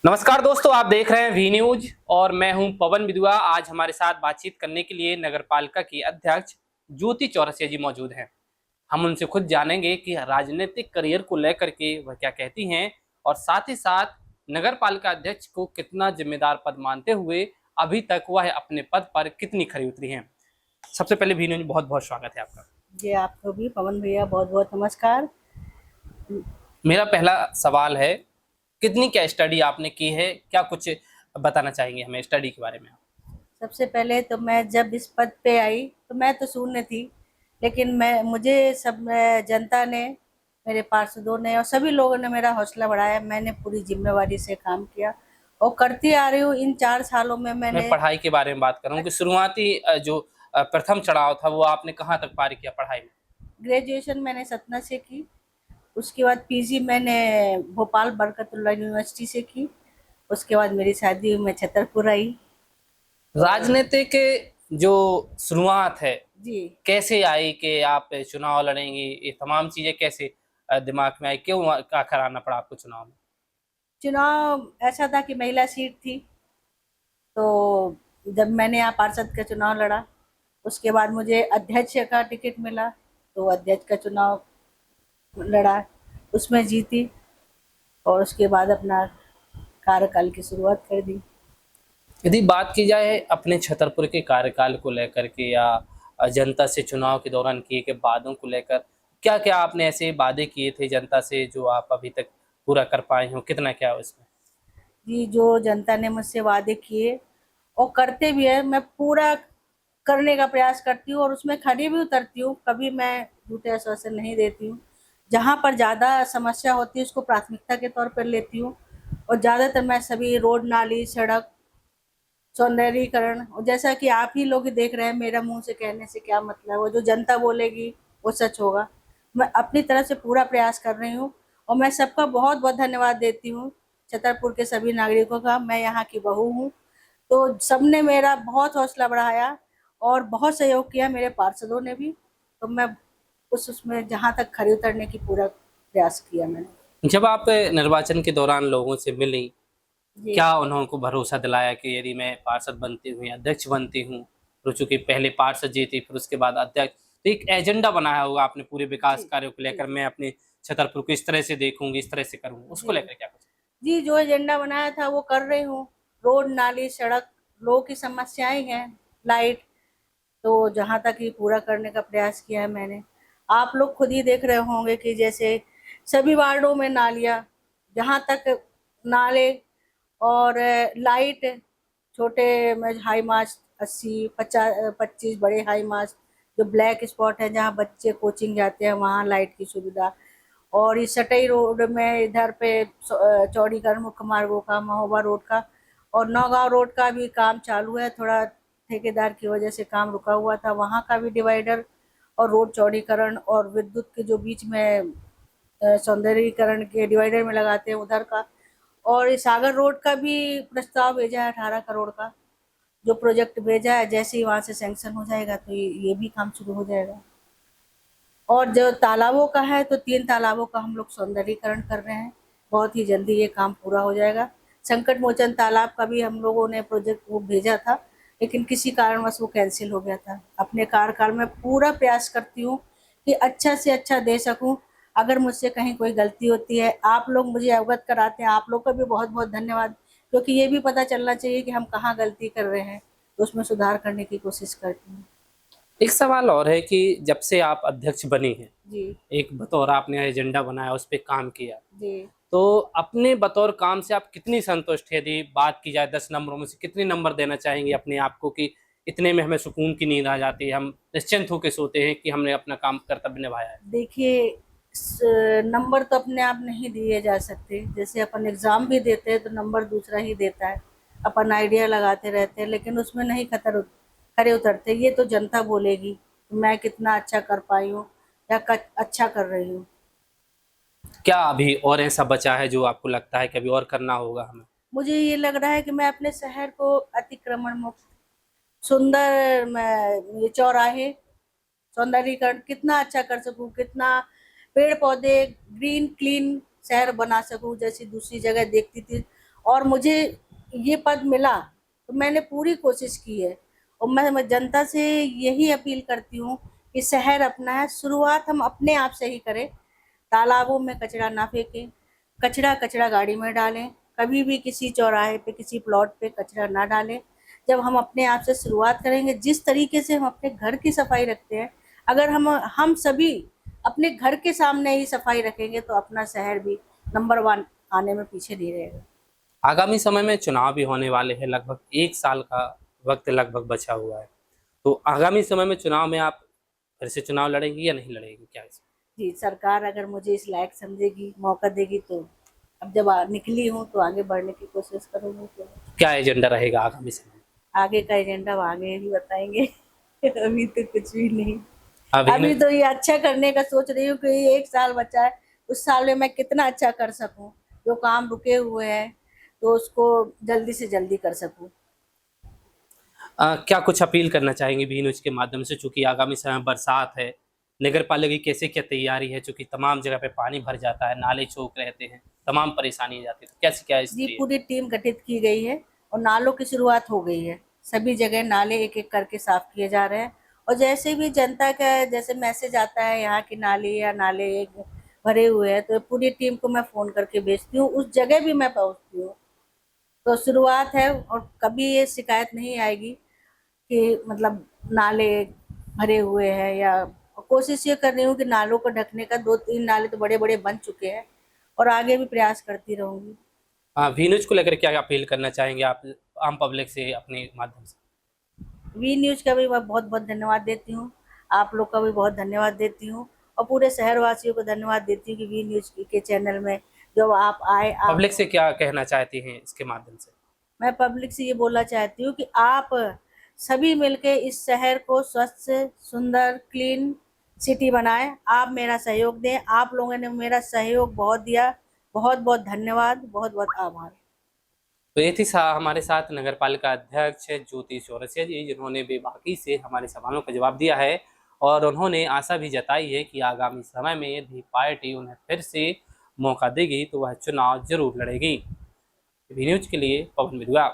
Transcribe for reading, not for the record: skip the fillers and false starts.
नमस्कार दोस्तों, आप देख रहे हैं वी न्यूज और मैं हूं पवन बिदुआ। आज हमारे साथ बातचीत करने के लिए नगर पालिका की अध्यक्ष ज्योति चौरसिया जी मौजूद हैं। हम उनसे खुद जानेंगे कि राजनीतिक करियर को लेकर के वह क्या कहती हैं और साथ ही साथ नगर पालिका अध्यक्ष को कितना जिम्मेदार पद मानते हुए अभी तक वह अपने पद पर कितनी खरी उतरी हैं। सबसे पहले वी न्यूज में बहुत बहुत स्वागत है आपका। जी आपको भी पवन भैया बहुत बहुत नमस्कार। मेरा पहला सवाल है, कितनी क्या स्टडी आपने की है, क्या कुछ बताना चाहेंगे हमें स्टडी के बारे में? सबसे पहले तो मैं जब इस पद पे आई तो मैं तो शून्य थी, लेकिन मुझे सब जनता ने, मेरे पार्षदों ने और सभी लोगों ने मेरा हौसला बढ़ाया। मैंने पूरी जिम्मेवारी से काम किया और करती आ रही हूँ। इन 4 सालों में मैं मैंने पढ़ाई के बारे में बात कर रहा हूँ कि शुरुआती जो प्रथम चढ़ाव था वो आपने कहाँ तक पार किया पढ़ाई में? ग्रेजुएशन मैंने सतना से की। उसके बाद पीजी मैंने भोपाल बरकतुल्लाह यूनिवर्सिटी से की। उसके बाद मेरी शादी हुई, मैं छतरपुर आई। और राजनीतिक जो शुरुआत है जी, कैसे आई कि आप चुनाव लड़ेंगे, ये तमाम चीजें कैसे दिमाग में आई, क्यों आखिर आना पड़ा आपको चुनाव में? चुनाव ऐसा था कि महिला सीट थी, तो जब मैंने यहाँ पार्षद का चुनाव लड़ा, उसके बाद मुझे अध्यक्ष का टिकट मिला, तो अध्यक्ष का चुनाव लड़ा, उसमें जीती और उसके बाद अपना कार्यकाल की शुरुआत कर दी। यदि बात की जाए अपने छतरपुर के कार्यकाल को लेकर के या जनता से चुनाव के दौरान किए गए वादों को लेकर, क्या क्या आपने ऐसे वादे किए थे जनता से जो आप अभी तक पूरा कर पाए हो, कितना क्या हो इसमें? जी, जो जनता ने मुझसे वादे किए और करते भी है, मैं पूरा करने का प्रयास करती हूँ और उसमें खरी भी उतरती हूँ। कभी मैं झूठे आश्वासन नहीं देती हूँ। जहाँ पर ज़्यादा समस्या होती है उसको प्राथमिकता के तौर पर लेती हूँ और ज़्यादातर मैं सभी रोड, नाली, सड़क, सौंदर्यीकरण, और जैसा कि आप ही लोग देख रहे हैं, मेरा मुंह से कहने से क्या मतलब, वो जो जनता बोलेगी वो सच होगा। मैं अपनी तरफ से पूरा प्रयास कर रही हूँ और मैं सबका बहुत बहुत धन्यवाद देती हूँ, छतरपुर के सभी नागरिकों का। मैं यहाँ की बहू हूँ, तो सबने मेरा बहुत हौसला बढ़ाया और बहुत सहयोग किया, मेरे पार्षदों ने भी। तो मैं उसमें जहाँ तक खरी उतरने की पूरा प्रयास किया मैंने। जब आप निर्वाचन के दौरान लोगों से मिली, जी, क्या उन्होंने भरोसा दिलाया कि यदि मैं पार्षद बनती हूँ, अध्यक्ष बनती हूँ, तो चूंकि पहले पार्षद जीती फिर उसके बाद अध्यक्ष, तो एक एजेंडा बनाया होगा आपने पूरे जी, विकास कार्यों को जी, लेकर, मैं अपने छतरपुर को इस तरह से देखूंगी, इस तरह से करूंगा, उसको जी। लेकर क्या कुछ? जी, जो एजेंडा बनाया था वो कर रही हूँ। रोड, नाली, सड़क, लोगों की समस्याएँ हैं, लाइट, तो जहाँ तक ये पूरा करने का प्रयास किया है मैंने। आप लोग खुद ही देख रहे होंगे कि जैसे सभी वार्डों में नालियाँ, जहाँ तक नाले और लाइट, छोटे में हाई मास्ट 80, 25 बड़े हाई मास्ट, जो ब्लैक स्पॉट है जहाँ बच्चे कोचिंग जाते हैं वहाँ लाइट की सुविधा। और इस सटई रोड में इधर पे चौड़ीकरण मुख्य मार्गों का, महोबा रोड का और नौगांव रोड का भी काम चालू है। थोड़ा ठेकेदार की वजह से काम रुका हुआ था, वहाँ का भी डिवाइडर और रोड चौड़ीकरण और विद्युत के जो बीच में सौंदर्यीकरण के डिवाइडर में लगाते हैं उधर का। और इस सागर रोड का भी प्रस्ताव भेजा है 18 करोड़ का, जो प्रोजेक्ट भेजा है, जैसे ही वहाँ से सैंक्शन हो जाएगा तो ये भी काम शुरू हो जाएगा। और जो तालाबों का है, तो 3 तालाबों का हम लोग सौंदर्यीकरण कर रहे हैं, बहुत ही जल्दी ये काम पूरा हो जाएगा। संकट मोचन तालाब का भी हम लोगों ने प्रोजेक्ट वो भेजा था, लेकिन किसी कारणवश वो कैंसिल हो गया था। अपने कार्यकाल में पूरा प्रयास करती हूँ कि अच्छा से अच्छा दे सकूँ। अगर मुझसे कहीं कोई गलती होती है, आप लोग मुझे अवगत कराते हैं, आप लोग का भी बहुत बहुत धन्यवाद, क्योंकि ये भी पता चलना चाहिए कि हम कहाँ गलती कर रहे हैं, तो उसमें सुधार करने की कोशिश करती हूँ। एक सवाल और है कि जब से आप अध्यक्ष बनी हैं, जी, एक बतौर आपने एजेंडा बनाया, उस पे काम किया, जी। तो अपने बतौर काम से आप कितनी संतुष्ट हैं? यदि बात की जाए 10 नंबरों में से कितने नंबर देना चाहेंगे अपने आप को कि इतने में हमें सुकून की नींद आ जाती है, हम निश्चिंत होकर सोते हैं कि हमने अपना काम कर्तव्य निभाया है? देखिए, नंबर तो अपने आप नहीं दिए जा सकते। जैसे अपन एग्ज़ाम भी देते हैं तो नंबर दूसरा ही देता है, अपन आइडिया लगाते रहते हैं, लेकिन उसमें नहीं खरे उतरते। ये तो जनता बोलेगी कि मैं कितना अच्छा कर पाई हूँ या अच्छा कर रही हूँ। क्या अभी और ऐसा बचा है जो आपको लगता है कि अभी और करना होगा हमें? मुझे ये लग रहा है कि मैं अपने शहर को अतिक्रमण मुक्त, सुंदर, मैं ये चौराहे, सौंदर्यीकरण कितना अच्छा कर सकूँ, कितना पेड़ पौधे, ग्रीन क्लीन शहर बना सकूँ, जैसी दूसरी जगह देखती थी। और मुझे ये पद मिला तो मैंने पूरी कोशिश की है। और मैं जनता से यही अपील करती हूँ कि शहर अपना है, शुरुआत हम अपने आप से ही करें। तालाबों में कचरा ना फेंकें, कचरा गाड़ी में डालें, कभी भी किसी चौराहे पे किसी प्लॉट पे कचरा ना डालें। जब हम अपने आप से शुरुआत करेंगे, जिस तरीके से हम अपने घर की सफाई रखते हैं, अगर हम सभी अपने घर के सामने ही सफाई रखेंगे तो अपना शहर भी नंबर 1 आने में पीछे नहीं रहेगा। आगामी समय में चुनाव भी होने वाले हैं, लगभग 1 साल का वक्त लगभग बचा हुआ है। तो आगामी समय में चुनाव में आप फिर से चुनाव लड़ेंगी या नहीं लड़ेंगी? क्या है? जी, सरकार अगर मुझे इस लायक समझेगी, मौका देगी तो अब जब निकली हूँ तो आगे बढ़ने की कोशिश करूँगी। तो क्या एजेंडा रहेगा आगामी समय में? आगे का एजेंडा वो आगे ही बताएंगे। अभी तो कुछ भी नहीं। अभी अभी नहीं। तो ये अच्छा करने का सोच रही हूँ कि 1 साल बचा है, उस साल में मैं कितना अच्छा कर सकूँ, जो काम रुके हुए हैं तो उसको जल्दी से जल्दी कर सकूँ। क्या कुछ अपील करना चाहेंगे वी न्यूज़ के माध्यम से, चूँकि आगामी समय बरसात है, नगर पालिका की कैसे क्या तैयारी है? चूँकि तमाम जगह पे पानी भर जाता है, नाले चौक रहते हैं, तमाम परेशानी आ जाती है, तो कैसे क्या जी, स्थिति है? पूरी टीम गठित की गई है और नालों की शुरुआत हो गई है। सभी जगह नाले एक-एक करके साफ किए जा रहे हैं और जैसे भी जनता का जैसे मैसेज आता है यहाँ की नाली या नाले भरे हुए हैं, तो पूरी टीम को मैं फ़ोन करके भेजती हूँ, उस जगह भी मैं पहुँचती हूँ। तो शुरुआत है और कभी ये शिकायत नहीं आएगी कि मतलब नाले भरे हुए हैं, या कोशिश ये कर रही हूँ कि नालों को ढकने का 2-3 नाले तो बड़े-बड़े बन चुके हैं और आगे भी प्रयास करती रहूँगी। वी न्यूज़ को लेकर क्या अपील करना चाहेंगे आप आम पब्लिक से अपने माध्यम से? वी न्यूज़ का भी मैं बहुत-बहुत धन्यवाद देती हूँ। आप लोग का भी बहुत धन्यवाद देती हूँ और पूरे शहरवासियों को धन्यवाद देती हूँ कि वी न्यूज़ के चैनल में जब आप आए, आप पब्लिक से क्या कहना चाहती हैं इसके माध्यम से? मैं पब्लिक से ये बोलना चाहती हूँ कि आप सभी मिलके इस शहर को स्वच्छ, सुंदर, क्लीन सिटी बनाएँ। आप मेरा सहयोग दें। आप लोगों ने मेरा सहयोग बहुत दिया। बहुत-बहुत धन्यवाद, बहुत-बहुत आभार। तो ये थी हमारे साथ नगर पालिका अध्यक्ष ज्योति चौरसिया जी, जिन्होंने बेबाकी से हमारे सवालों का जवाब दिया है और उन्होंने आशा भी जताई है कि आगामी समय में यदि पार्टी उन्हें फिर से मौका देगी तो वह चुनाव जरूर लड़ेगी। वी न्यूज़ के लिए पवन बिरुआ।